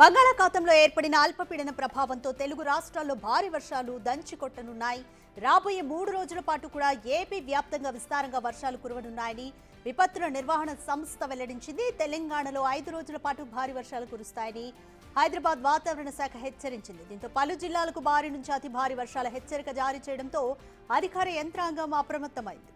బంగాళాఖాతంలో ఏర్పడిన అల్పపీడన ప్రభావంతో తెలుగు రాష్ట్రాల్లో భారీ వర్షాలు దంచికొట్టనున్నాయి. రాబోయే 3 రోజుల పాటు కూడా ఏపీ వ్యాప్తంగా విస్తారంగా వర్షాలు కురవనున్నాయని విపత్తుల నిర్వహణ సంస్థ వెల్లడించింది. తెలంగాణలో 5 రోజుల పాటు భారీ వర్షాలు కురుస్తాయని హైదరాబాద్ వాతావరణ శాఖ హెచ్చరించింది. దీంతో పలు జిల్లాలకు భారీ నుంచి అతి భారీ వర్షాల హెచ్చరిక జారీ చేయడంతో అధికార యంత్రాంగం అప్రమత్తమైంది.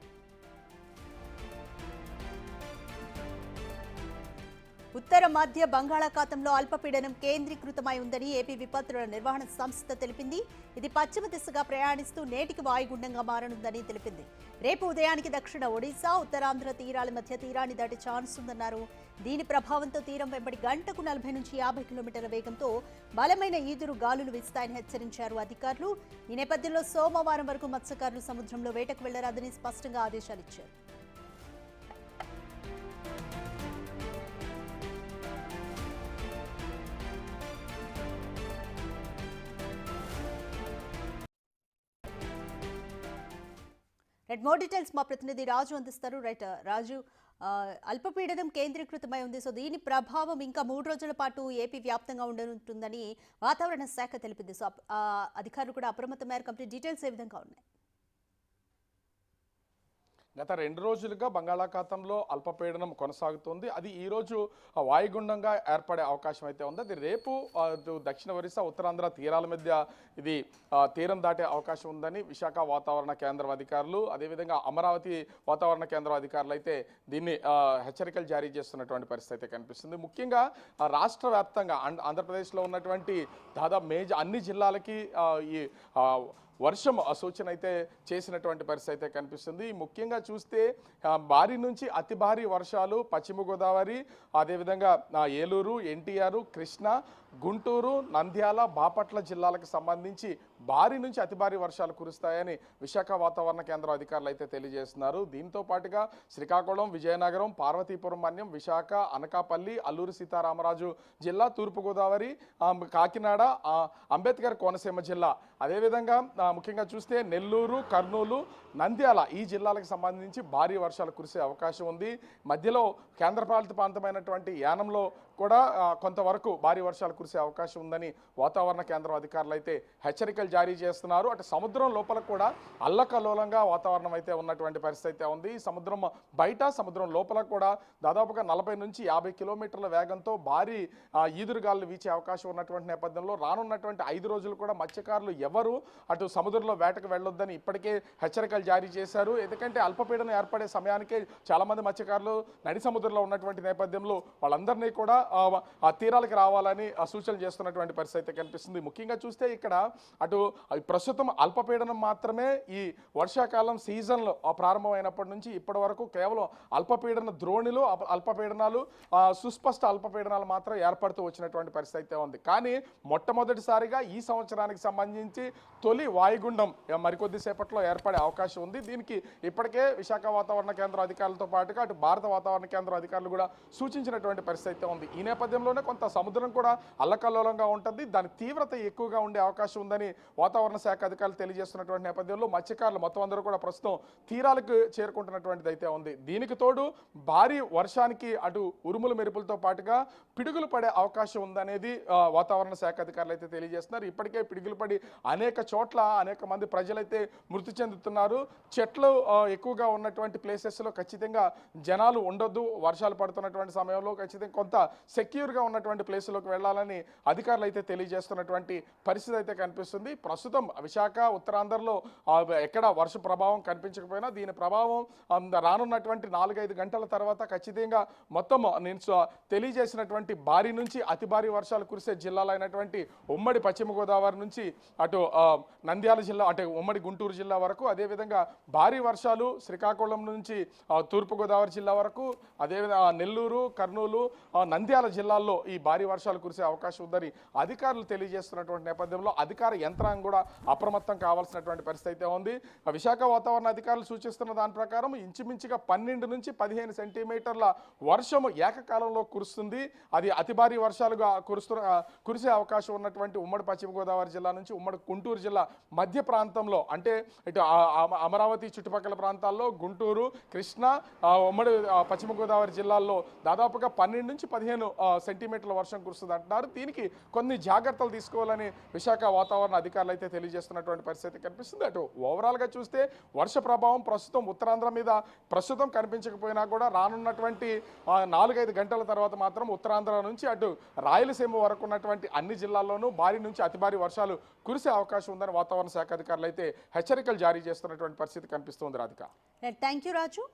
ఉత్తర మధ్య బంగాళాఖాతంలో అల్పపీడనం కేంద్రీకృతమై ఉందని ఏపీ విపత్తుల నిర్వహణ సంస్థ తెలిపింది. ఇది పశ్చిమ దిశగా ప్రయాణిస్తూ నేటికి వాయుగుండంగా మారనుందని తెలిపింది. రేపు ఉదయానికి దక్షిణ ఒడిశా, ఉత్తరాంధ్ర తీరాల మధ్య తీరాన్ని దాటే ఛాన్స్ ఉందన్నారు. దీని ప్రభావంతో తీరం వెంబడి గంటకు 40 నుంచి 50 కిలోమీటర్ల వేగంతో బలమైన ఈదురు గాలులు వీస్తాయని హెచ్చరించారు అధికారులు. ఈ నేపథ్యంలో సోమవారం వరకు మత్స్యకారులు సముద్రంలో వేటకు వెళ్లరాదని స్పష్టంగా ఆదేశాలిచ్చారు. మోర్ డీటెయిల్స్ మా ప్రతినిధి రాజు అందిస్తారు. రైట్ రాజు, అల్పపీడనం కేంద్రీకృతమై ఉంది. సో దీని ప్రభావం ఇంకా 3 రోజుల పాటు ఏపీ వ్యాప్తంగా ఉండనుంటుందని వాతావరణ శాఖ తెలిపింది. సో అధికారులు కూడా అప్రమత్తమయ్యారు. కంప్లీట్ డీటెయిల్స్ ఏ విధంగా ఉన్నాయి? గత 2 రోజులుగా బంగాళాఖాతంలో అల్పపీడనం కొనసాగుతుంది. అది ఈరోజు వాయుగుండంగా ఏర్పడే అవకాశం అయితే ఉంది. అది రేపు దక్షిణ ఒరిస్సా, ఉత్తరాంధ్ర తీరాల మధ్య ఇది తీరం దాటే అవకాశం ఉందని విశాఖ వాతావరణ కేంద్రం అధికారులు, అదేవిధంగా అమరావతి వాతావరణ కేంద్రం అధికారులు అయితే దీన్ని హెచ్చరికలు జారీ చేస్తున్నటువంటి పరిస్థితి అయితే కనిపిస్తుంది. ముఖ్యంగా రాష్ట్ర వ్యాప్తంగా ఆంధ్రప్రదేశ్లో ఉన్నటువంటి దాదాపు అన్ని జిల్లాలకి ఈ వర్షం సూచన అయితే చేసినటువంటి పరిస్థితి అయితే కనిపిస్తుంది. ముఖ్యంగా చూస్తే భారీ నుంచి అతి భారీ వర్షాలు పశ్చిమ గోదావరి, అదేవిధంగా ఏలూరు, ఎన్టీఆర్, కృష్ణా, గుంటూరు, నంద్యాల, బాపట్ల జిల్లాలకు సంబంధించి భారీ నుంచి అతి భారీ వర్షాలు కురుస్తాయని విశాఖ వాతావరణ కేంద్రం అధికారులు అయితే తెలియజేస్తున్నారు. దీంతో పాటుగా శ్రీకాకుళం, విజయనగరం, పార్వతీపురం మన్యం, విశాఖ, అనకాపల్లి, అల్లూరు సీతారామరాజు జిల్లా, తూర్పుగోదావరి, కాకినాడ, అంబేద్కర్ కోనసీమ జిల్లా, అదేవిధంగా ముఖ్యంగా చూస్తే నెల్లూరు, కర్నూలు, నంద్యాల ఈ జిల్లాలకు సంబంధించి భారీ వర్షాలు కురిసే అవకాశం ఉంది. మధ్యలో కేంద్రపాలిత ప్రాంతమైనటువంటి యానంలో కూడా కొంతవరకు భారీ వర్షాలు కురిసే అవకాశం ఉందని వాతావరణ కేంద్రం అధికారులు అయితే హెచ్చరికలు జారీ చేస్తున్నారు. అటు సముద్రం లోపల కూడా అల్లకల్లోలంగా వాతావరణం అయితే ఉన్నటువంటి పరిస్థితి అయితే ఉంది. సముద్రం బయట, సముద్రం లోపల కూడా దాదాపుగా 40 నుంచి 50 కిలోమీటర్ల వేగంతో భారీ ఈదురుగాలు వీచే అవకాశం ఉన్నటువంటి నేపథ్యంలో రానున్నటువంటి 5 రోజులు కూడా మత్స్యకారులు ఎవరు అటు సముద్రంలో వేటకు వెళ్ళొద్దని ఇప్పటికే హెచ్చరికలు జారీ చేశారు. ఎందుకంటే అల్పపీడనం ఏర్పడే సమయానికే చాలామంది మత్స్యకారులు నడి సముద్రంలో ఉన్నటువంటి నేపథ్యంలో వాళ్ళందరినీ కూడా ఆ తీరాలకు రావాలని సూచనలు చేస్తున్నటువంటి పరిస్థితి కనిపిస్తుంది. ముఖ్యంగా చూస్తే ఇక్కడ అటు ప్రస్తుతం అల్పపీడనం మాత్రమే ఈ వర్షాకాలం సీజన్లో ప్రారంభమైనప్పటి నుంచి ఇప్పటి వరకు కేవలం అల్పపీడన ద్రోణులు, అల్పపీడనాలు, సుస్పష్ట అల్పపీడనాలు మాత్రం ఏర్పడుతూ వచ్చినటువంటి పరిస్థితి అయితే ఉంది. కానీ మొట్టమొదటిసారిగా ఈ సంవత్సరానికి సంబంధించి తొలి వాయుగుండం మరికొద్దిసేపట్లో ఏర్పడే అవకాశం ఉంది. దీనికి ఇప్పటికే విశాఖ వాతావరణ కేంద్రం అధికారులతో పాటుగా అటు భారత వాతావరణ కేంద్రం అధికారులు కూడా సూచించినటువంటి పరిస్థితి అయితే ఉంది. ఈ నేపథ్యంలోనే కొంత సముద్రం కూడా అల్లకల్లోలంగా ఉంటుంది. దాని తీవ్రత ఎక్కువగా ఉండే అవకాశం ఉందని వాతావరణ శాఖ అధికారులు తెలియజేస్తున్నటువంటి నేపథ్యంలో మత్స్యకారులు మొత్తం అందరూ కూడా ప్రస్తుతం తీరాలకు చేరుకుంటున్నటువంటిది అయితే ఉంది. దీనికి తోడు భారీ వర్షానికి అటు ఉరుముల మెరుపులతో పాటుగా పిడుగులు పడే అవకాశం ఉందనేది వాతావరణ శాఖ అధికారులు అయితే తెలియజేస్తున్నారు. ఇప్పటికే పిడుగులు పడి అనేక చోట్ల అనేక మంది ప్రజలైతే మృతి చెందుతున్నారు. చెట్లు ఎక్కువగా ఉన్నటువంటి ప్లేసెస్లో ఖచ్చితంగా జనాలు ఉండొద్దు. వర్షాలు పడుతున్నటువంటి సమయంలో ఖచ్చితంగా కొంత సెక్యూర్గా ఉన్నటువంటి ప్లేసులోకి వెళ్ళాలని అధికారులు అయితే తెలియజేస్తున్నటువంటి పరిస్థితి అయితే కనిపిస్తుంది. ప్రస్తుతం విశాఖ, ఉత్తరాంధ్రలో ఎక్కడ వర్ష ప్రభావం కనిపించకపోయినా దీని ప్రభావం రానున్నటువంటి 4-5 గంటల తర్వాత ఖచ్చితంగా మొత్తం నేను తెలియజేసినటువంటి భారీ నుంచి అతి భారీ వర్షాలు కురిసే జిల్లాలైనటువంటి ఉమ్మడి పశ్చిమ గోదావరి నుంచి అటు నంద్యాల జిల్లా, అటు ఉమ్మడి గుంటూరు జిల్లా వరకు, అదేవిధంగా భారీ వర్షాలు శ్రీకాకుళం నుంచి తూర్పుగోదావరి జిల్లా వరకు, అదేవిధంగా నెల్లూరు, కర్నూలు, నంద్యాల జిల్లాల్లో ఈ భారీ వర్షాలు కురిసే అవకాశం ఉందని అధికారులు తెలియజేస్తున్నటువంటి నేపథ్యంలో అధికార యంత్రాంగం యంత్రాంగం కూడా అప్రమత్తం కావాల్సినటువంటి పరిస్థితి అయితే ఉంది. విశాఖ వాతావరణ అధికారులు సూచిస్తున్న దాని ప్రకారం ఇంచుమించుగా 12 నుంచి 15 సెంటీమీటర్ల వర్షము ఏకకాలంలో కురుస్తుంది. అది అతి భారీ వర్షాలుగా కురిసే అవకాశం ఉన్నటువంటి ఉమ్మడి పశ్చిమ గోదావరి జిల్లా నుంచి ఉమ్మడి గుంటూరు జిల్లా మధ్య ప్రాంతంలో, అంటే ఇటు అమరావతి చుట్టుపక్కల ప్రాంతాల్లో గుంటూరు, కృష్ణా, ఉమ్మడి పశ్చిమ గోదావరి జిల్లాల్లో దాదాపుగా 12 నుంచి 15 సెంటీమీటర్ల వర్షం కురుస్తుంది అంటున్నారు. దీనికి కొన్ని జాగ్రత్తలు తీసుకోవాలని విశాఖ వాతావరణ అధికారులు అయితే తెలియజేస్తున్నటువంటి పరిస్థితి కనిపిస్తుంది. అటు ఓవరాల్గా చూస్తే వర్ష ప్రభావం ప్రస్తుతం ఉత్తరాంధ్ర మీద ప్రస్తుతం కనిపించకపోయినా కూడా రానున్నటువంటి 4-5 గంటల తర్వాత మాత్రం ఉత్తరాంధ్ర నుంచి అటు రాయలసీమ వరకు ఉన్నటువంటి అన్ని జిల్లాల్లోనూ భారీ నుంచి అతి భారీ వర్షాలు కురిసే అవకాశం ఉందని వాతావరణ శాఖ అధికారులు అయితే హెచ్చరికలు జారీ చేస్తున్నటువంటి పరిస్థితి కనిపిస్తుంది. Radhika, thank you Raju.